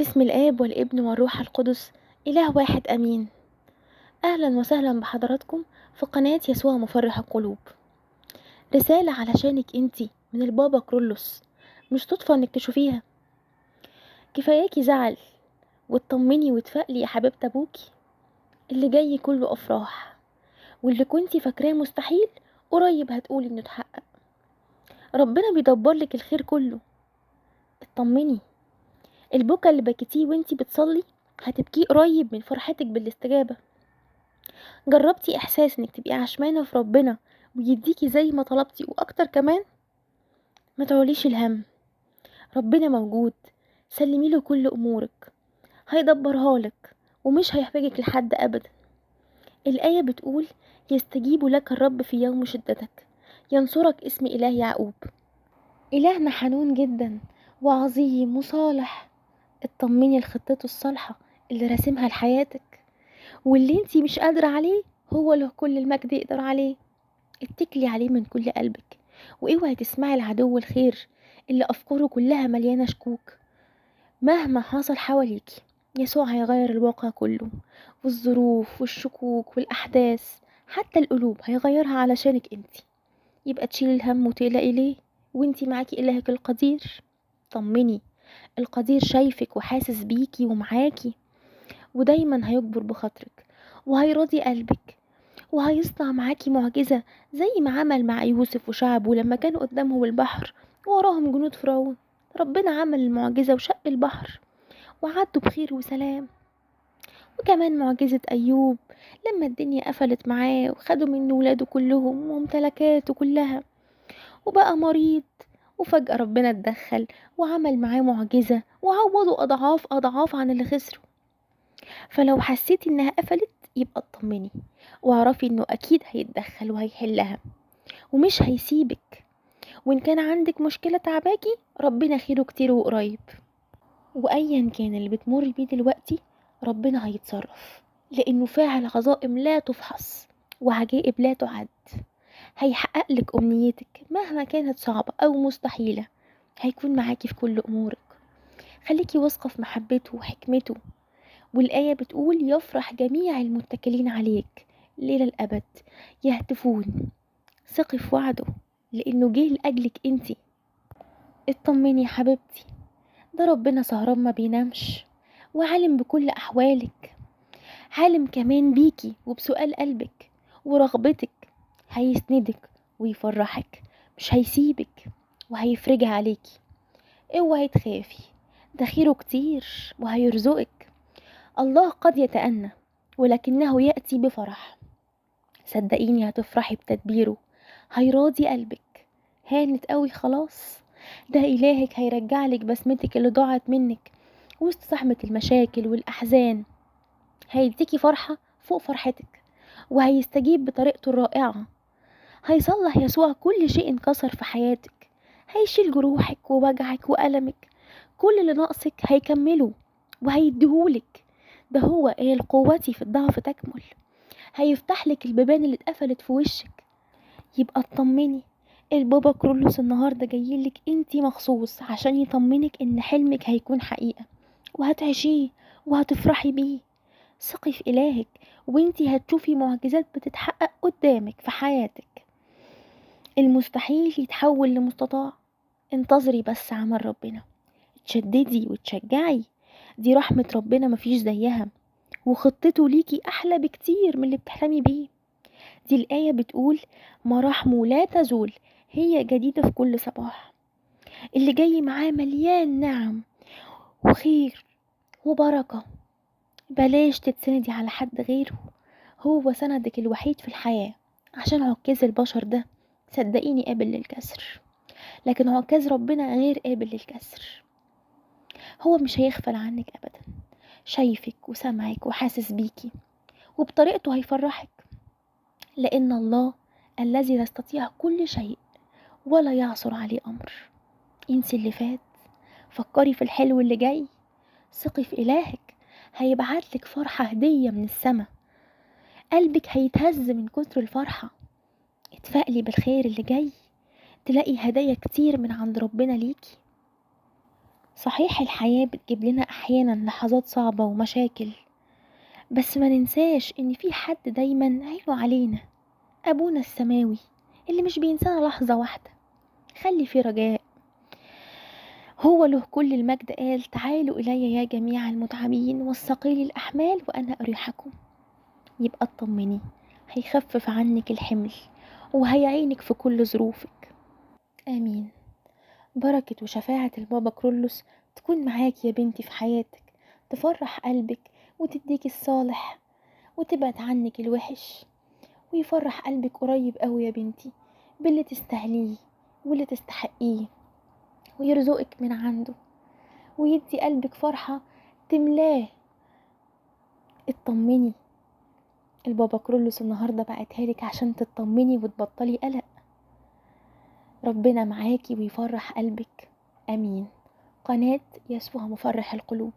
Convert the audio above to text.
بسم الآب والابن والروح القدس، إله واحد أمين. أهلا وسهلا بحضراتكم في قناة يسوع مفرح القلوب. رسالة علشانك انتي من البابا كرولوس، مش صدفة انك تشوفيها. كفاياكي زعل وتطمني وتفائلي يا حبيبة ابوكي، اللي جاي كله أفراح، واللي كنتي فاكراه مستحيل قريب هتقولي انه اتحقق. ربنا بيدبرلك الخير كله، اطمني. البكا اللي بكيتيه وانتي بتصلي هتبكيه قريب من فرحتك بالاستجابة. جربتي احساس انك تبقي عشمانة في ربنا ويديكي زي ما طلبتي واكتر كمان؟ ما تعوليش الهم، ربنا موجود، سلميله كل امورك، هيدبرها لك ومش هيحتاجك لحد ابدا. الآية بتقول: يستجيب لك الرب في يوم شدتك، ينصرك اسم إله يعقوب. إلهنا حنون جدا وعظيم وصالح. اطمني لخطته الصالحة اللي راسمها لحياتك، واللي انتي مش قادرة عليه هو له كل المجد يقدر عليه. اتكلي عليه من كل قلبك، واوعي تسمعي العدو الخير اللي افكاره كلها مليانة شكوك. مهما حصل حواليكي يسوع هيغير الواقع كله، والظروف والشكوك والاحداث حتى القلوب هيغيرها علشانك انتي. يبقى تشيلي الهم وتقلقي ليه وانتي معاكي الهك القدير؟ طمني، القدير شايفك وحاسس بيكي ومعاكي، ودايما هيكبر بخاطرك وهيرضي قلبك، وهيصنع معاكي معجزة زي ما عمل مع يوسف وشعبه لما كانوا قدامهم البحر ووراهم جنود فرعون. ربنا عمل المعجزة وشق البحر وعدوا بخير وسلام. وكمان معجزة أيوب لما الدنيا قفلت معاه وخدوا منه ولاده كلهم وممتلكاته كلها وبقى مريض، وفجأة ربنا اتدخل وعمل معاه معجزة وعوضه أضعاف أضعاف عن اللي خسره. فلو حسيتي إنها قفلت يبقى اطمني، واعرفي إنه أكيد هيتدخل وهيحلها ومش هيسيبك. وإن كان عندك مشكلة تعباكي ربنا خيره كتير وقريب. وأيا كان اللي بتمر بيه دلوقتي ربنا هيتصرف، لأنه فاعل عظائم لا تفحص وعجائب لا تعد. هيحقق لك أمنيتك مهما كانت صعبة أو مستحيلة، هيكون معاكي في كل أمورك. خليكي واثقة في محبته وحكمته. والآية بتقول: يفرح جميع المتكلين عليك ليلة الأبد، يهتفون. ثقي في وعده لأنه جه لأجلك انتي. اطمني يا حبيبتي، ده ربنا سهران ما بينامش، وعالم بكل أحوالك، عالم كمان بيكي وبسؤال قلبك ورغبتك. هيسندك ويفرحك، مش هيسيبك، وهيفرجها عليكي. اوعي تخافي، ده خيره كتير وهيرزقك. الله قد يتأنى ولكنه يأتي بفرح. صدقيني هتفرحي بتدبيره، هيراضي قلبك. هانت قوي خلاص، ده إلهك هيرجعلك بسمتك اللي ضاعت منك وسط زحمة المشاكل والأحزان. هيديكي فرحة فوق فرحتك، وهيستجيب بطريقته الرائعة. هيصلح يسوع كل شيء انكسر في حياتك، هيشيل جروحك ووجعك وألمك. كل اللي ناقصك هيكمله وهيديهولك. ده هو قال: قوتي في الضعف تكمل. هيفتح لك البيبان اللي اتقفلت في وشك. يبقى اطمني، البابا كرولوس النهارده جايلك انتي مخصوص عشان يطمنك ان حلمك هيكون حقيقة وهتعيشيه وهتفرحي بيه. ثقي في إلهك وانتي هتشوفي معجزات بتتحقق قدامك في حياتك. المستحيل يتحول لمستطاع. انتظري بس عمل ربنا، تشددي وتشجعي. دي رحمة ربنا مفيش زيها، وخطته ليكي أحلى بكتير من اللي بتحلمي بيه. دي الآية بتقول: مراحمه لا تزول، هي جديدة في كل صباح. اللي جاي معاه مليان نعم وخير وبركة. بلاش تتسندي على حد غيره، هو سندك الوحيد في الحياة. عشان عكاز البشر ده صدقيني قابل للكسر، لكن عكاز ربنا غير قابل للكسر. هو مش هيغفل عنك أبدا، شايفك وسمعك وحاسس بيكي، وبطريقته هيفرحك. لأن الله الذي يستطيع كل شيء ولا يعصر عليه أمر. انسي اللي فات، فكري في الحلو اللي جاي. ثقي في إلهك، هيبعتلك فرحة هدية من السما. قلبك هيتهز من كتر الفرحة. اتفائلي بالخير اللي جاي، تلاقي هدايا كتير من عند ربنا ليكي. صحيح الحياة بتجيب لنا أحيانا لحظات صعبة ومشاكل، بس ما ننساش إن في حد دايما عينه علينا، أبونا السماوي اللي مش بينسانا لحظة واحدة. خلي في رجاء. هو له كل المجد قال: تعالوا إلي يا جميع المتعبين والثقيل الأحمال وأنا أريحكم. يبقى اطمني، هيخفف عنك الحمل وهيعينك في كل ظروفك. آمين. بركة وشفاعة البابا كرولوس تكون معاك يا بنتي في حياتك، تفرح قلبك وتديك الصالح وتبعد عنك الوحش، ويفرح قلبك قريب قوي يا بنتي باللي تستاهليه واللي تستحقيه، ويرزقك من عنده ويدي قلبك فرحة تملاه. اطمني، البابا كرولوس النهاردة بعتها لك عشان تطمني وتبطلي قلق. ربنا معاكي ويفرح قلبك. امين. قناة يسوع مفرح القلوب.